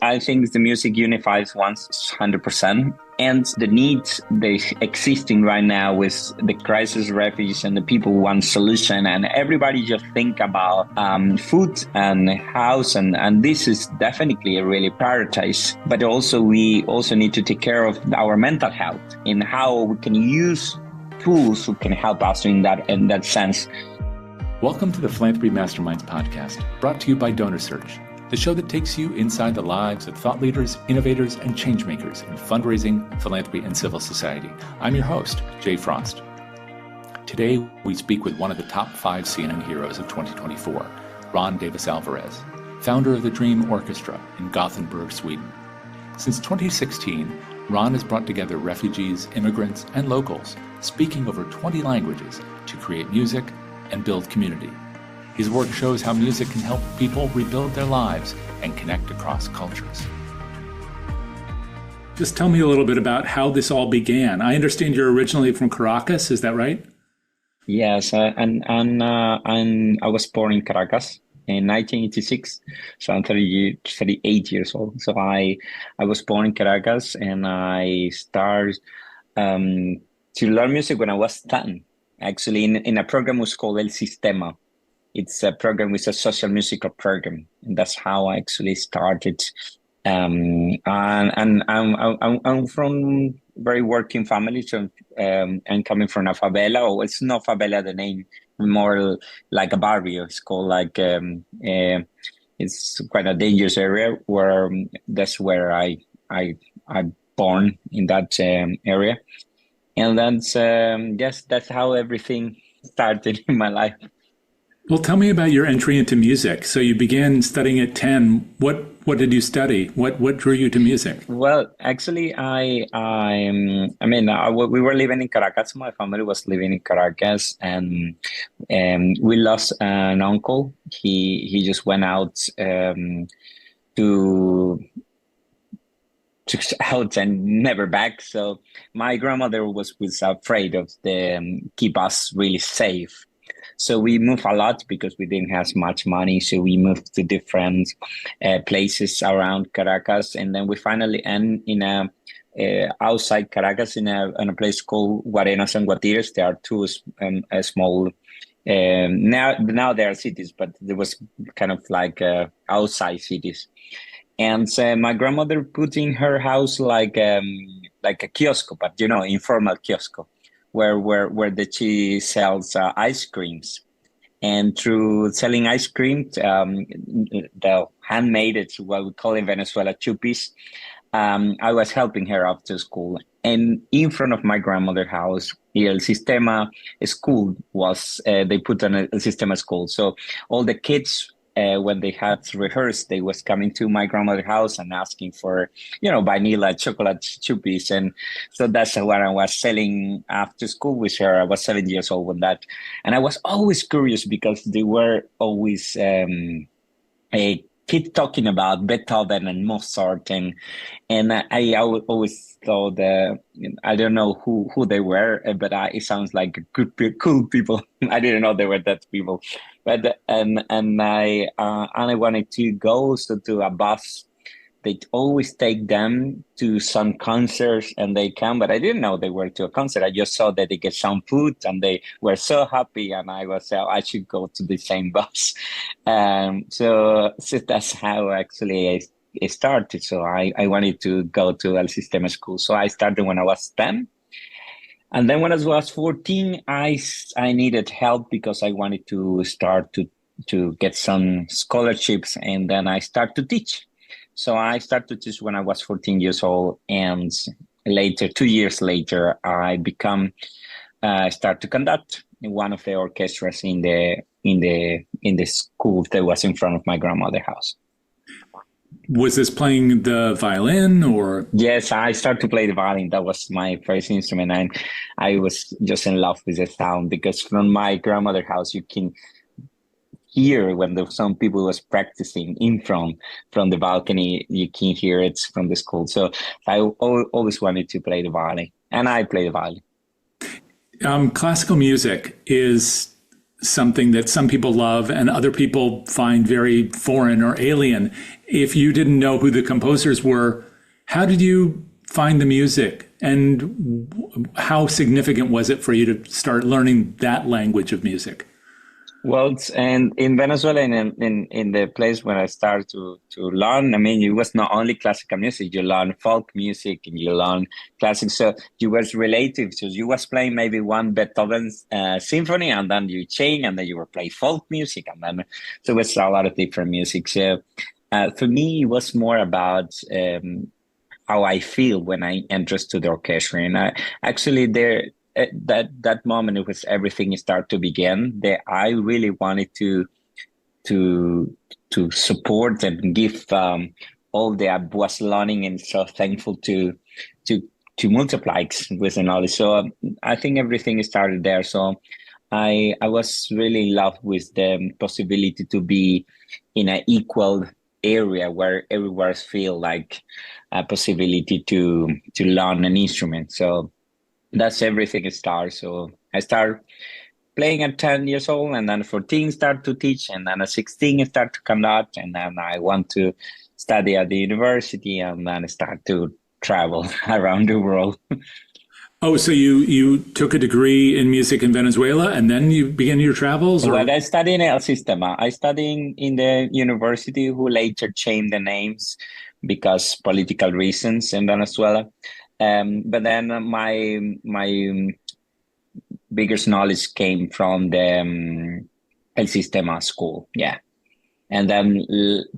I think the music unifies once 100%. And the needs they existing right now with the crisis refugees and the people want solution, and everybody just think about food and house, and this is definitely a really prioritize. But also we also need to take care of our mental health and how we can use tools who can help us in that sense. Welcome to the Philanthropy Masterminds podcast, brought to you by DonorSearch, the show that takes you inside the lives of thought leaders, innovators, and changemakers in fundraising, philanthropy, and civil society. I'm your host, Jay Frost. Today, we speak with one of the top 5 CNN heroes of 2024, Davis Alvarez, founder of the Dream Orchestra in Gothenburg, Sweden. Since 2016, Ron has brought together refugees, immigrants, and locals, speaking over 20 languages to create music and build community. His work shows how music can help people rebuild their lives and connect across cultures. Just tell me a little bit about how this all began. I understand you're originally from Caracas, is that right? Yes, and I was born in Caracas in 1986, so I'm 38 years old. So I was born in Caracas, and I started to learn music when I was 10. Actually, in a program was called El Sistema. It's a program with a social musical program, and that's how I actually started. And I'm from very working family, so I'm coming from a favela, or it's not favela, the name, more like a barrio. It's called like it's quite a dangerous area where that's where I born in that area, and that's how everything started in my life. Well, tell me about your entry into music. So you began studying at 10. What did you study? What drew you to music? Well, actually, we were living in Caracas. My family was living in Caracas, and we lost an uncle. He just went out to out and never back. So my grandmother was afraid of keep us really safe. So we moved a lot because we didn't have much money. So we moved to different places around Caracas, and then we finally end in outside Caracas in a place called Guarenas and Guatires. There are two small. Now they are cities, but there was kind of like outside cities. And so my grandmother put in her house like a kiosco, but informal kiosco, where she sells ice creams. And through selling ice cream, the handmade, it's what we call in Venezuela chupis, I was helping her after school. And in front of my grandmother's house, El Sistema school was, they put on a Sistema school. So all the kids, when they had rehearsed, they was coming to my grandmother's house and asking for, vanilla chocolate chupis. And so that's what I was selling after school with her. I was 7 years old when that. And I was always curious because they were always a kid talking about Beethoven and Mozart. And I always thought, I don't know who they were, but it sounds like cool people. I didn't know they were that people. But and I wanted to go to a bus. They always take them to some concerts, and they come. But I didn't know they were to a concert. I just saw that they get some food, and they were so happy. And I was, I should go to the same bus. So that's how actually I started. So I wanted to go to El Sistema school. So I started when I was 10. And then when I was 14, I needed help because I wanted to start to get some scholarships, and then I started to teach. So I started to teach when I was 14 years old, and later, 2 years later, I start to conduct in one of the orchestras in the school that was in front of my grandmother's house. Was this playing the violin or? Yes, I started to play the violin. That was my first instrument. And I was just in love with the sound because from my grandmother's house, you can hear when some people was practicing in from the balcony, you can hear it from the school. So I always wanted to play the violin, and I play the violin. Classical music is something that some people love and other people find very foreign or alien. If you didn't know who the composers were, how did you find the music? And how significant was it for you to start learning that language of music? Well, and in Venezuela, in the place where I started to learn, I mean, it was not only classical music. You learn folk music and you learn classic. So you was relative. So you was playing maybe one Beethoven's symphony, and then you change, and then you were playing folk music, and then so it was a lot of different music. So for me, it was more about how I feel when I enter to the orchestra, and I actually there. At that moment, it was everything started to begin. That I really wanted to support and give all that I was learning, and so thankful to multiply with the knowledge. So I think everything started there. So I was really in love with the possibility to be in an equal area where everywhere feel like a possibility to learn an instrument. So that's everything it starts. So I start playing at 10 years old, and then 14 start to teach, and then at 16 I start to conduct, and then I want to study at the university, and then I start to travel around the world. Oh, so you took a degree in music in Venezuela, and then you began your travels? Or? Well, I studied in El Sistema. I studied in the university who later changed the names because political reasons in Venezuela. But then my biggest knowledge came from the El Sistema school, yeah. And then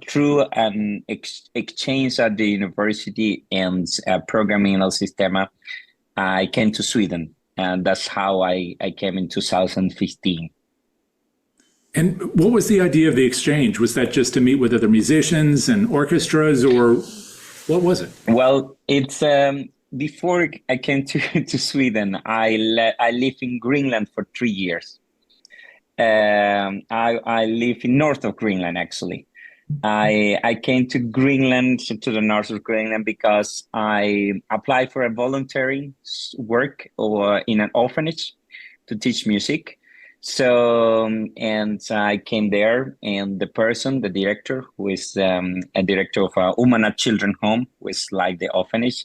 through an exchange at the university and programming in El Sistema, I came to Sweden, and that's how I came in 2015. And what was the idea of the exchange? Was that just to meet with other musicians and orchestras, or what was it? Well, it's before I came to Sweden, I lived in Greenland for 3 years. I live in north of Greenland, actually. I came to Greenland, to the north of Greenland, because I applied for a voluntary work or in an orphanage to teach music. So, and I came there, and the director, who is a director of a Umana Children Home, which like the orphanage,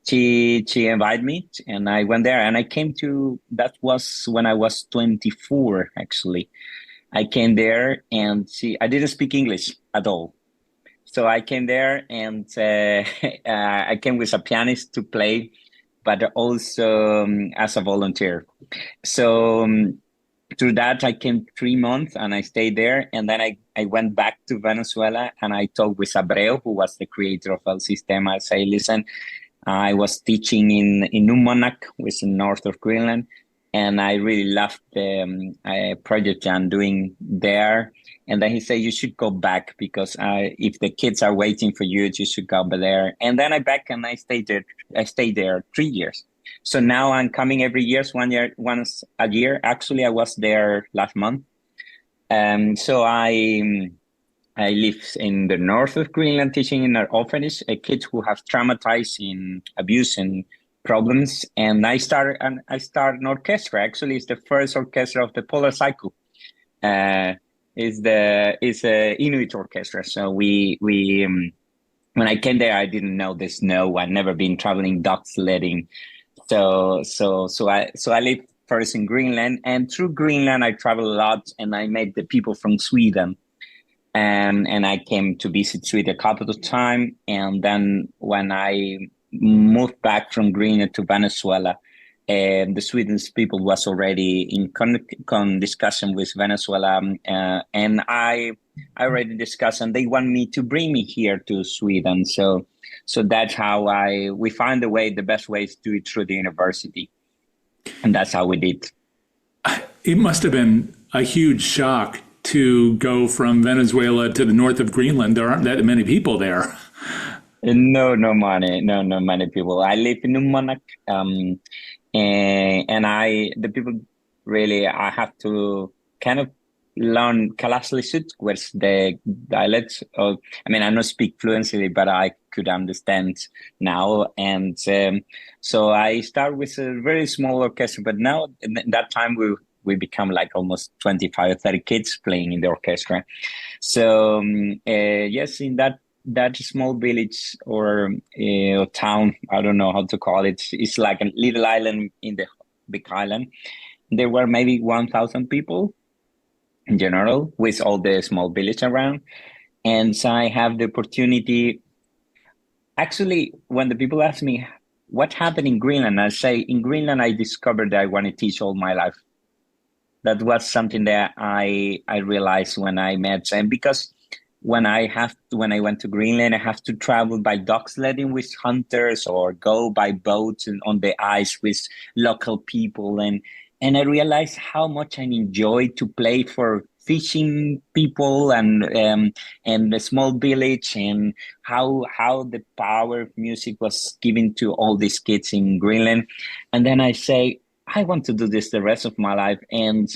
she invited me, and I went there, and I came to, that was when I was 24, actually. I came there, and I didn't speak English at all. So I came there, and I came with a pianist to play, but also as a volunteer. So through that, I came 3 months, and I stayed there. And then I went back to Venezuela, and I talked with Abreu, who was the creator of El Sistema. I say, listen, I was teaching in Numanak, which is north of Greenland, and I really loved the project I'm doing there. And then he said, you should go back, because if the kids are waiting for you, you should go over there. And then I back, and I stayed there 3 years. So now I'm coming every year, once a year. Actually, I was there last month. So I live in the north of Greenland, teaching in an orphanage, kids who have traumatized in abuse and problems. And I started an orchestra. Actually, it's the first orchestra of the Polar Cycle. It's a Inuit orchestra. So we when I came there, I didn't know the snow. I'd never been traveling dog sledding. So I lived first in Greenland, and through Greenland I traveled a lot, and I met the people from Sweden. And I came to visit Sweden a couple of times. And then when I moved back from Greenland to Venezuela, the Sweden's people was already in discussion with Venezuela. And I already discussed, and they want me to bring me here to Sweden. So that's how we find the best way to do it through the university. And that's how we did. It must have been a huge shock to go from Venezuela to the north of Greenland. There aren't that many people there. No many people. I live in Numanak, and the people really, I have to kind of learn Kalaslisut, which the dialect. I mean, I don't speak fluently, but I could understand now. And so I start with a very small orchestra. But now, at that time, we become like almost 25 or 30 kids playing in the orchestra. So yes, in that small village or town, I don't know how to call it. It's like a little island in the big island. There were maybe 1,000 people in general, with all the small village around. And so I have the opportunity. Actually, when the people ask me what happened in Greenland, I say in Greenland I discovered that I want to teach all my life. That was something that I realized when I met, and because when I went to Greenland, I have to travel by dog sledding with hunters or go by boats and on the ice with local people, and I realized how much I enjoy to play for fishing people and the small village, and how the power of music was given to all these kids in Greenland. And then I say, I want to do this the rest of my life. And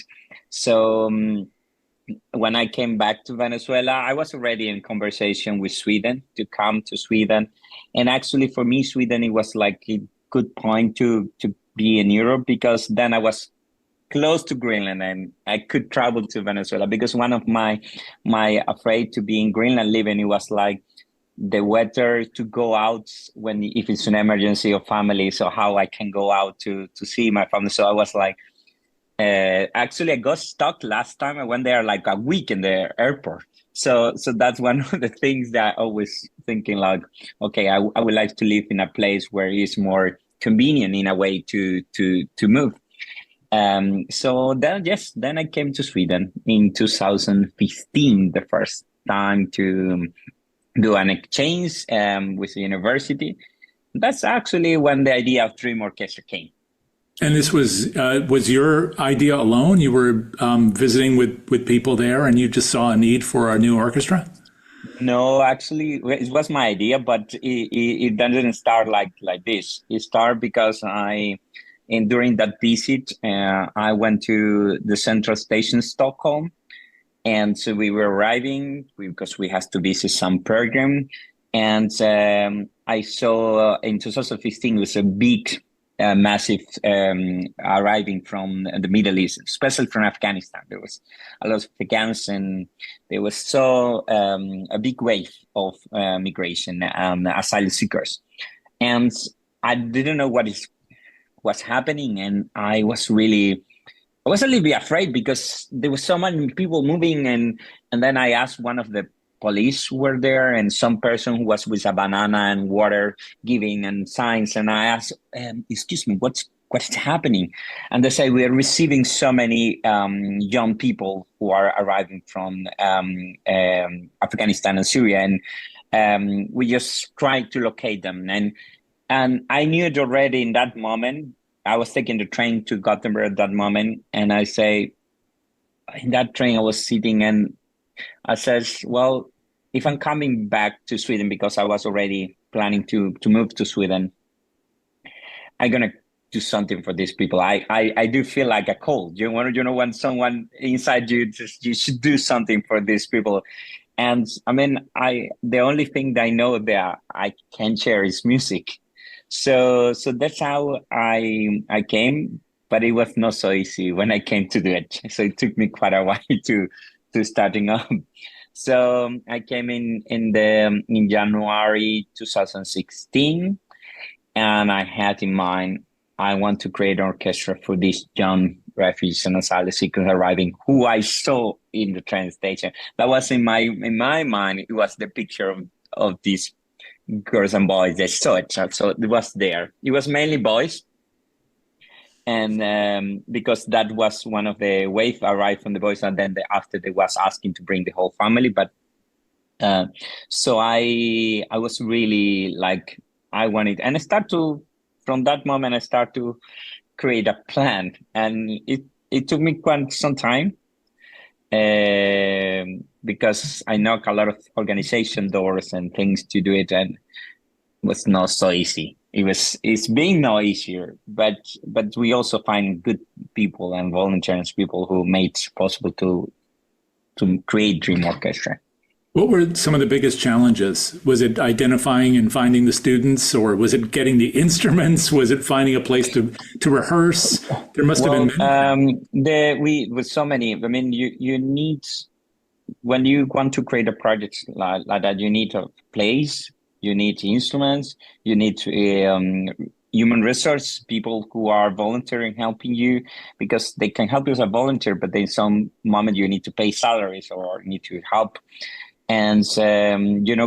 so when I came back to Venezuela, I was already in conversation with Sweden to come to Sweden. And actually for me, Sweden, it was like a good point to be in Europe, because then I was close to Greenland and I could travel to Venezuela, because one of my afraid to be in Greenland living, it was like the weather to go out if it's an emergency or family. So how I can go out to see my family. So I was like, actually I got stuck last time. I went there like a week in the airport. So that's one of the things that I always thinking like, okay, I would like to live in a place where it's more convenient in a way to move. So then I came to Sweden in 2015, the first time to do an exchange with the university. That's actually when the idea of Dream Orchestra came. And this was your idea alone? You were visiting with people there, and you just saw a need for a new orchestra? No, actually, it was my idea, but it didn't start like this. It started because during that visit, I went to the central station, Stockholm. And so we were arriving because we had to visit some program. And I saw in 2015, it was a big, massive arriving from the Middle East, especially from Afghanistan. There was a lot of Afghans, and there was a big wave of migration and asylum seekers. And I didn't know what's happening. And I was a little bit afraid because there was so many people moving. And then I asked one of the police who were there, and some person who was with a banana and water giving and signs. And I asked, excuse me, what's happening? And they say, we are receiving so many young people who are arriving from Afghanistan and Syria. And we just try to locate them. And I knew it already in that moment. I was taking the train to Gothenburg at that moment. And I say, in that train, I was sitting and I says, well, if I'm coming back to Sweden, because I was already planning to move to Sweden, I'm going to do something for these people. I do feel like a cold. When someone inside you, you should do something for these people. And I mean, the only thing that I know that I can share is music. So that's how I came, but it was not so easy when I came to do it. So it took me quite a while to starting up. So I came in January 2016, and I had in mind, I want to create an orchestra for these young refugees and asylum seekers arriving, who I saw in the train station. That was in my mind. It was the picture of these girls and boys. They saw it, so it was there. It was mainly boys. And because that was one of the wave arrived from the boys, and then after they was asking to bring the whole family. But so I was really like, I wanted, and from that moment, I start to create a plan, and it took me quite some time because I knock a lot of organization doors and things to do it, and it was not so easy. It's being no easier, but we also find good people and volunteers, people who made it possible to create Dream Orchestra. What were some of the biggest challenges? Was it identifying and finding the students, or was it getting the instruments? Was it finding a place to rehearse? There must have been many. We with so many. I mean, you need, when you want to create a project like that, you need a place, you need instruments, you need human resource people who are volunteering, helping you, because they can help you as a volunteer, but then some moment you need to pay salaries or need to help, and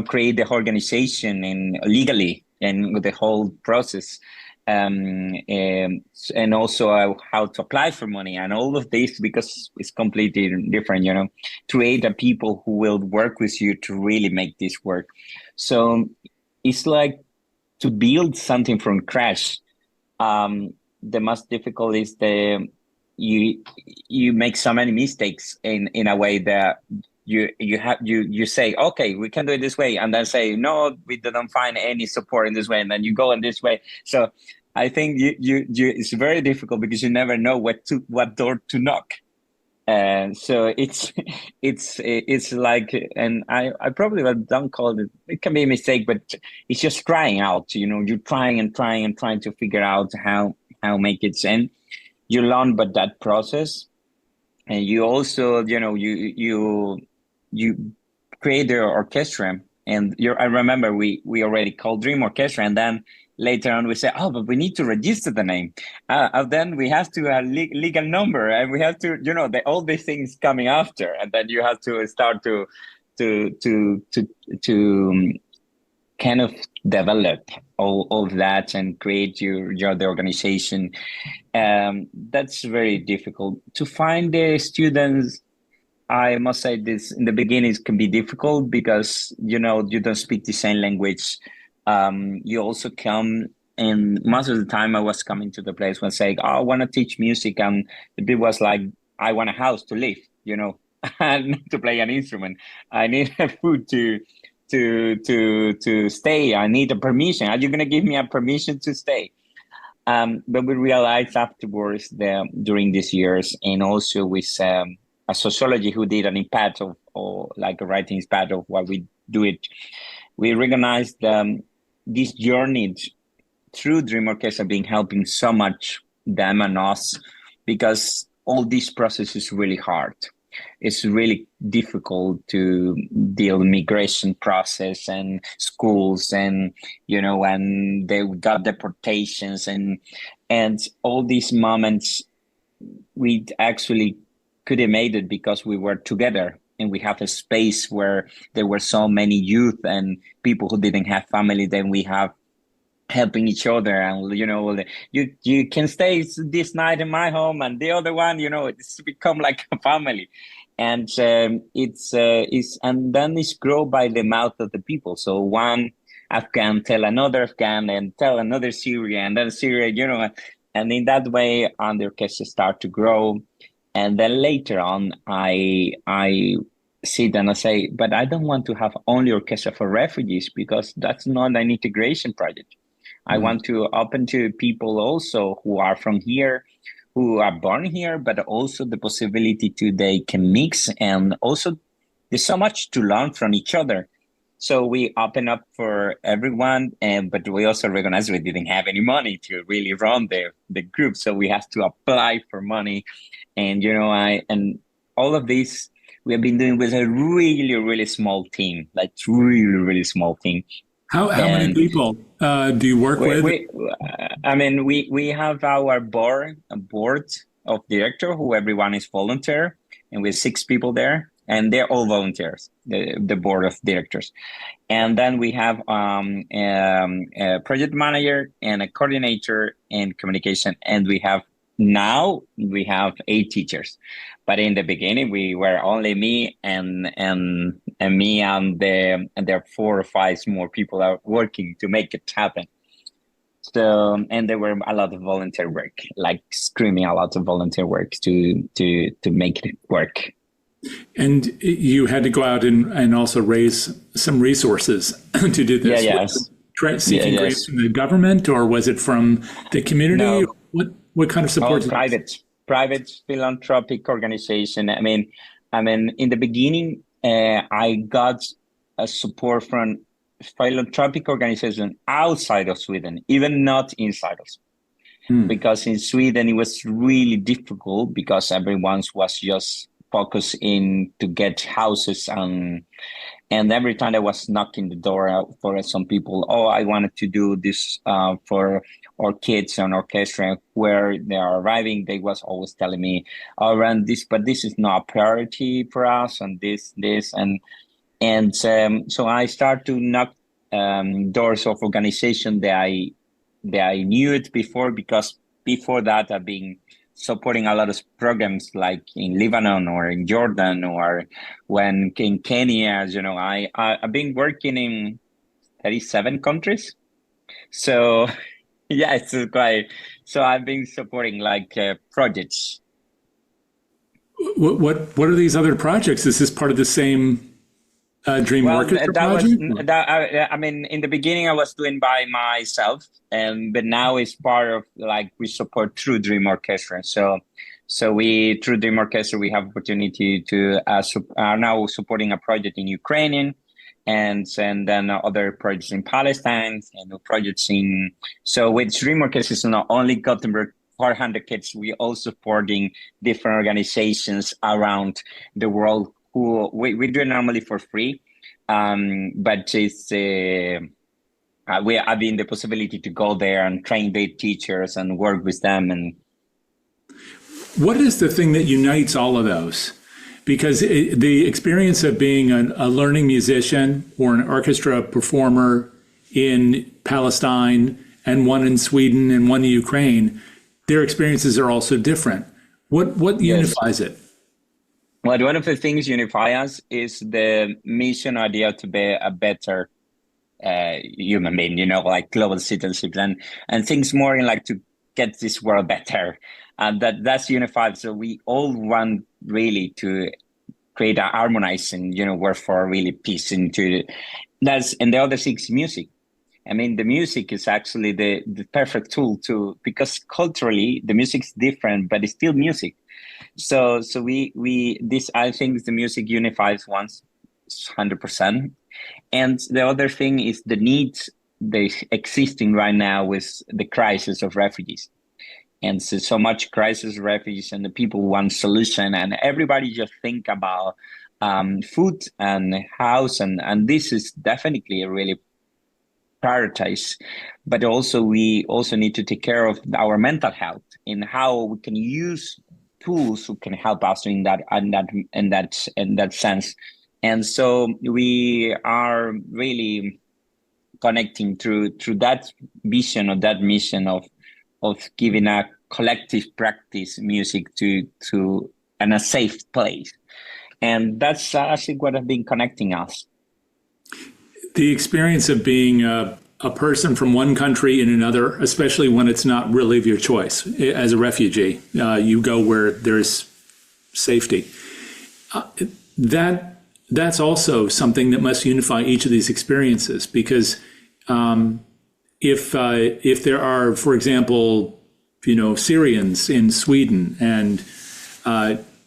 create the organization and legally and with the whole process. And also how to apply for money and all of this, because it's completely different, create a people who will work with you to really make this work. So it's like to build something from scratch. The most difficult is you make so many mistakes in a way that you say, okay, we can do it this way, and then say, no, we didn't find any support in this way, and then you go in this way. So I think you it's very difficult because you never know what door to knock. And so it's like, and I probably don't call it. It can be a mistake, but it's just trying out. You're trying and trying and trying to figure out how make it sense. You learn about that process, and you also you create the orchestra. And I remember we already called Dream Orchestra, and then later on we say, oh, but we need to register the name. Then we have to have legal number, and we have to, all these things coming after, and then you have to start to kind of develop all of that and create the organization. That's very difficult to find the students. I must say this in the beginning can be difficult because, you don't speak the same language. You also come, and most of the time I was coming to the place when saying, oh, I want to teach music. And the people was like, I want a house to live, and to play an instrument. I need food to stay. I need a permission. Are you going to give me a permission to stay? But we realized afterwards that during these years, and also with a sociology who did an impact or like a writing impact of what we do it, we recognized this journey through Dream Orchestra being helping so much them and us, because all this process is really hard. It's really difficult to deal with migration process and schools, and and they got deportations and all these moments. We actually could have made it because we were together, and we have a space where there were so many youth and people who didn't have family. Then we have helping each other, and you can stay this night in my home, and the other one, it's become like a family. And it's and then it's grow by the mouth of the people. So one Afghan tell another Afghan, and tell another Syrian, and then Syria, and in that way, the orchestra start to grow. And then later on, I sit and I say, but I don't want to have only orchestra for refugees, because that's not an integration project. I want to open to people also who are from here, who are born here, but also the possibility they can mix. And also there's so much to learn from each other. So we open up for everyone, but we also recognize we didn't have any money to really run the group. So we have to apply for money. And, and all of this we have been doing with a really, really small team, like really, really small team. How many people do you work with? We have our board of director, who everyone is volunteer, and we have 6 people there, and they're all volunteers, the board of directors. And then we have a project manager and a coordinator and communication, and we have 8 teachers. But in the beginning, we were only me and me, and there are 4 or 5 more people are working to make it happen. So, and there were a lot of volunteer work, like screaming a lot of volunteer work to make it work. And you had to go out and also raise some resources to do this. Seeking grants from the government, or was it from the community? No. What kind of support? Private philanthropic organization. I mean, in the beginning, I got a support from philanthropic organization outside of Sweden, even not inside of Sweden. Because in Sweden it was really difficult because everyone was just focused in to get houses, and every time I was knocking the door for some people, oh, I wanted to do this for our kids on orchestra. Where they are arriving, they was always telling me, oh, run this, but this is not a priority for us, and this, and so I started to knock doors of organization that I knew it before, because before that I've been supporting a lot of programs like in Lebanon or in Jordan, or when in Kenya. I've been working in 37 countries. So yeah, it's quite. So I've been supporting like projects. What are these other projects? Is this part of the same Dream Orchestra project? I mean, in the beginning I was doing by myself, but now it's part of, like, we support through Dream Orchestra. So we, through Dream Orchestra, we have opportunity to are now supporting a project in Ukrainian, and then other projects in Palestine, and projects in. So with Dream Orchestra, it's not only Gothenburg 400 kids, we also supporting different organizations around the world who we do it normally for free, but it's we have been the possibility to go there and train their teachers and work with them. And what is the thing that unites all of those? Because the experience of being a learning musician or an orchestra performer in Palestine, and one in Sweden and one in Ukraine, their experiences are also different. What unifies it? Well, one of the things unify us is the mission idea to be a better human being, like global citizenship, and things more in like to get this world better. And that's unified. So we all want really to create a harmonizing, work for really peace into that's, and the other thing is music. I mean, the music is actually the perfect tool because culturally the music's different, but it's still music. So I think the music unifies once 100%. And the other thing is the needs they existing right now with the crisis of refugees. And so much crisis of refugees, and the people want solution, and everybody just think about food and house, and this is definitely a really prioritize. But also we also need to take care of our mental health and how we can use tools who can help us in that sense. And so we are really connecting through that vision or that mission of giving a collective practice music to and a safe place. And that's actually what has been connecting us. The experience of being a person from one country in another, especially when it's not really of your choice. As a refugee, you go where there's safety. That's also something that must unify each of these experiences, because if there are, for example, Syrians in Sweden, and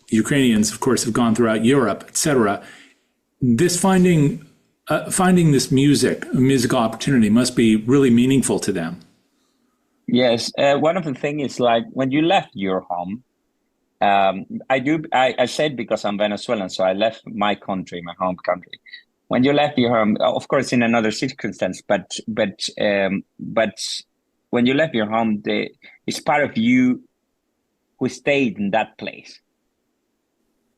Ukrainians, of course, have gone throughout Europe, etc., this finding this musical opportunity must be really meaningful to them. Yes. One of the things is, like, when you left your home, I said because I'm Venezuelan, so I left my country, my home country. When you left your home, of course, in another circumstance, but when you left your home, it's part of you who stayed in that place.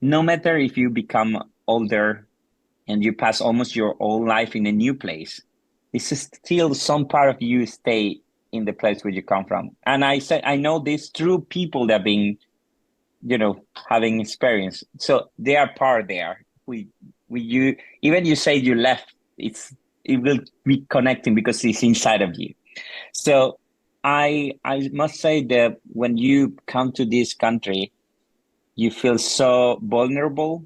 No matter if you become older and you pass almost your whole life in a new place, it's still some part of you stay in the place where you come from. And I said, I know this through people that have been, having experience. So they are part there. Even you say you left, it will be connecting because it's inside of you. So I must say that when you come to this country, you feel so vulnerable,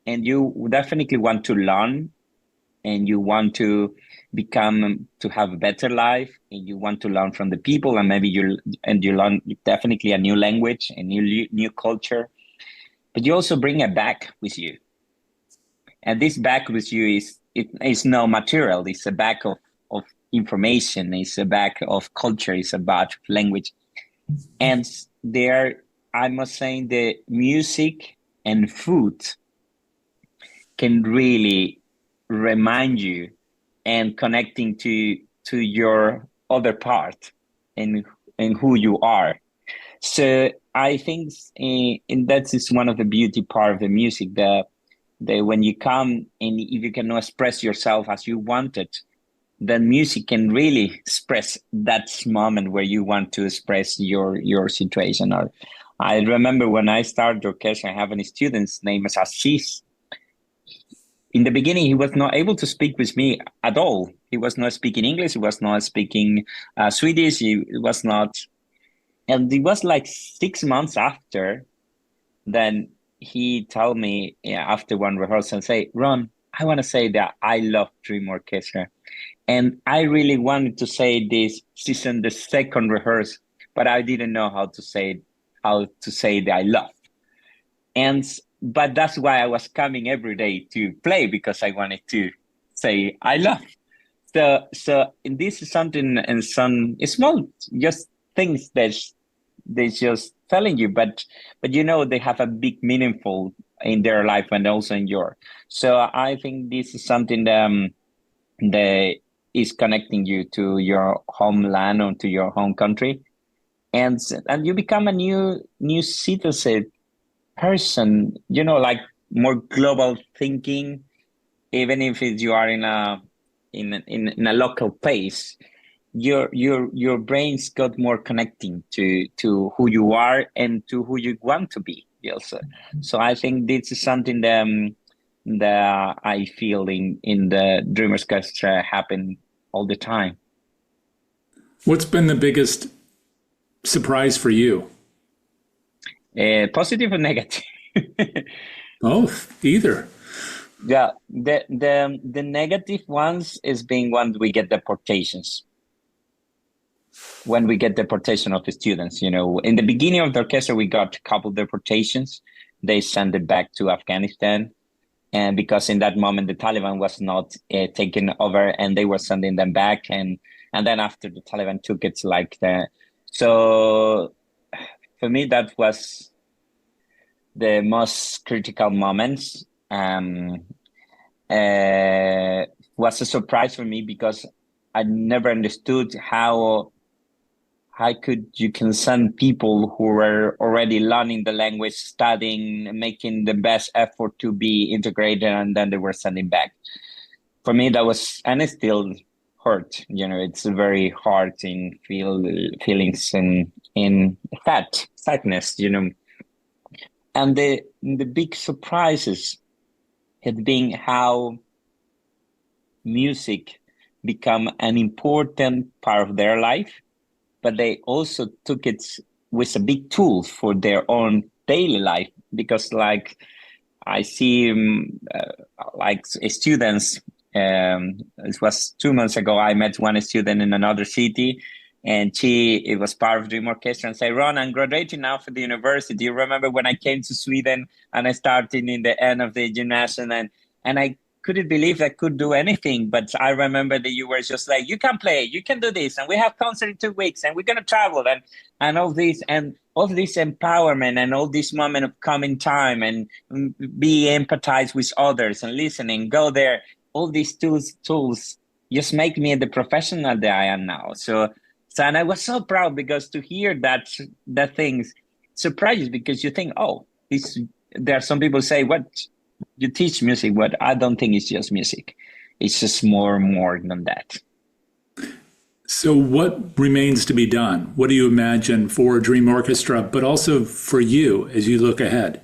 and you definitely want to learn, and you want to have a better life, and you want to learn from the people, and maybe you learn definitely a new language, a new culture, but you also bring it back with you. And this bag with you is no material. It's a bag of information. It's a bag of culture. It's a bag of language. And there, I must say, the music and food can really remind you and connecting to your other part and who you are. So I think and that is one of the beauty part of the music, the when you come and if you cannot express yourself as you want it, then music can really express that moment where you want to express your situation. Or I remember when I started orchestra, I have a student's name is Assis. In the beginning, he was not able to speak with me at all. He was not speaking English. He was not speaking Swedish. He was not. And it was like 6 months after, then he told me after one rehearsal, and say, Ron, I want to say that I love Dream Orchestra. And I really wanted to say this season, the second rehearsal, but I didn't know how to say that I love. But that's why I was coming every day to play, because I wanted to say I love. So this is something, and some small just things that they just telling you, but they have a big meaningful in their life and also in your. So I think this is something that is connecting you to your homeland or to your home country, and you become a new citizen person, like more global thinking, even if you are in a local place, your brains got more connecting to who you are and to who you want to be also. So I think this is something that I feel in the Dream Orchestra happen all the time. What's been the biggest surprise for you? Positive or negative? Both, either. Yeah, the negative ones is being when we get deportations. When we get deportation of the students, in the beginning of the orchestra, we got a couple deportations. They sent it back to Afghanistan. And because in that moment, the Taliban was not taken over and they were sending them back. And then after the Taliban took it, so for me, that was the most critical moments. Was a surprise for me because I never understood how you can send people who were already learning the language, studying, making the best effort to be integrated, and then they were sending back. For me, that was, and it still hurt. It's very hard in feelings in sadness. And the big surprises had been how music become an important part of their life, but they also took it with a big tool for their own daily life. Because I see students, it was 2 months ago, I met one student in another city, and it was part of Dream Orchestra, and say, Ron, I'm graduating now for the university. You remember when I came to Sweden and I started in the end of the gymnasium, and I couldn't believe I could do anything. But I remember that you were just like, you can play, you can do this, and we have concert in 2 weeks, and we're going to travel, and all this, and all this empowerment, and all this moment of coming time, and be empathized with others, and listening, go there. All these tools just make me the professional that I am now. So and I was so proud, because to hear that things surprises, because you think, there are some people say, what, you teach music, but I don't think it's just music. It's just more than that. So what remains to be done? What do you imagine for Dream Orchestra, but also for you as you look ahead?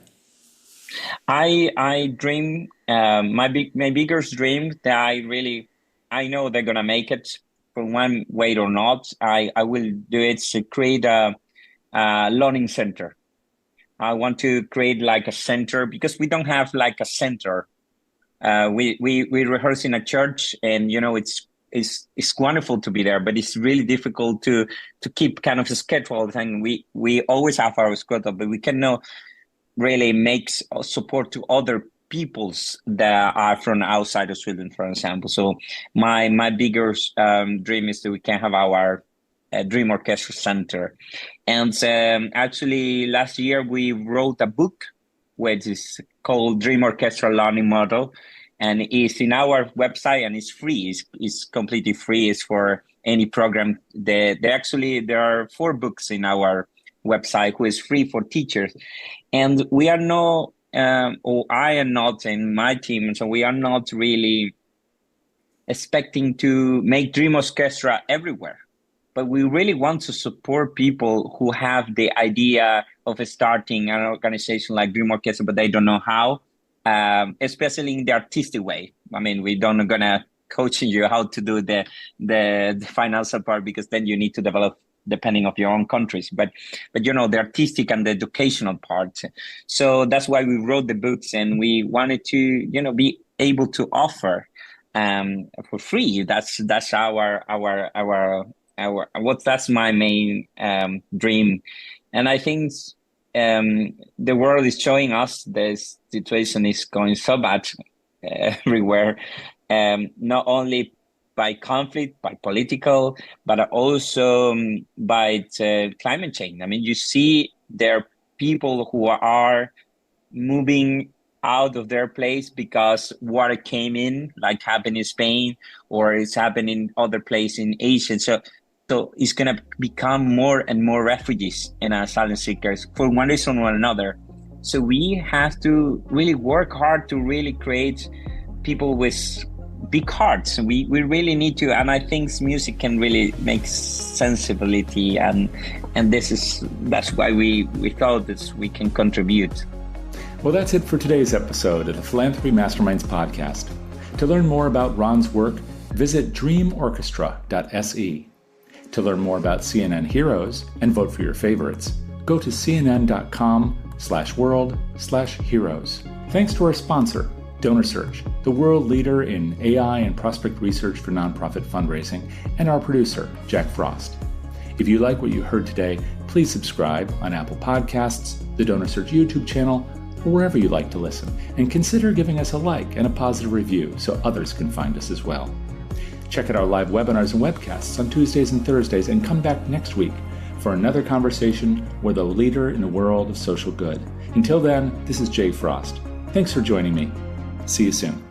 I dream, my biggest dream that I know they're going to make it from one way or not. I will do it to create a learning center. I want to create like a center, because we don't have like a center. We rehearse in a church, and it's wonderful to be there, but it's really difficult to keep kind of a schedule. And we always have our schedule, but we cannot really make support to other peoples that are from outside of Sweden, for example. So my bigger dream is that we can have our Dream Orchestra Center. And actually, last year we wrote a book, which is called Dream Orchestra Learning Model, and it's in our website, and it's free. It's completely free. It's for any program. There are 4 books in our website, who is free for teachers, and we are no. Or I am not in my team, so we are not really expecting to make Dream Orchestra everywhere. But we really want to support people who have the idea of starting an organization like Dream Orchestra, but they don't know how, especially in the artistic way. I mean, we don't gonna coach you how to do the financial part, because then you need to develop depending of your own countries, but the artistic and the educational part. So that's why we wrote the books, and we wanted to be able to offer for free. That's that's my main dream. And I think the world is showing us this situation is going so bad everywhere, not only by conflict, by political, but also by climate change. I mean, you see there are people who are moving out of their place because water came in, like happened in Spain, or it's happening in other places in Asia. So it's going to become more and more refugees and asylum seekers for one reason or another. So we have to really work hard to really create people with big hearts. We really need to, and I think music can really make sensibility, and that's why we thought that we can contribute. Well, that's it for today's episode of the Philanthropy Masterminds podcast. To learn more about Ron's work, visit dreamorchestra.se. To learn more about CNN Heroes and vote for your favorites, go to cnn.com/world/heroes. Thanks to our sponsor, DonorSearch, the world leader in AI and prospect research for nonprofit fundraising, and our producer, Jack Frost. If you like what you heard today, please subscribe on Apple Podcasts, the DonorSearch YouTube channel, or wherever you like to listen, and consider giving us a like and a positive review so others can find us as well. Check out our live webinars and webcasts on Tuesdays and Thursdays, and come back next week for another conversation with a leader in the world of social good. Until then, this is Jay Frost. Thanks for joining me. See you soon.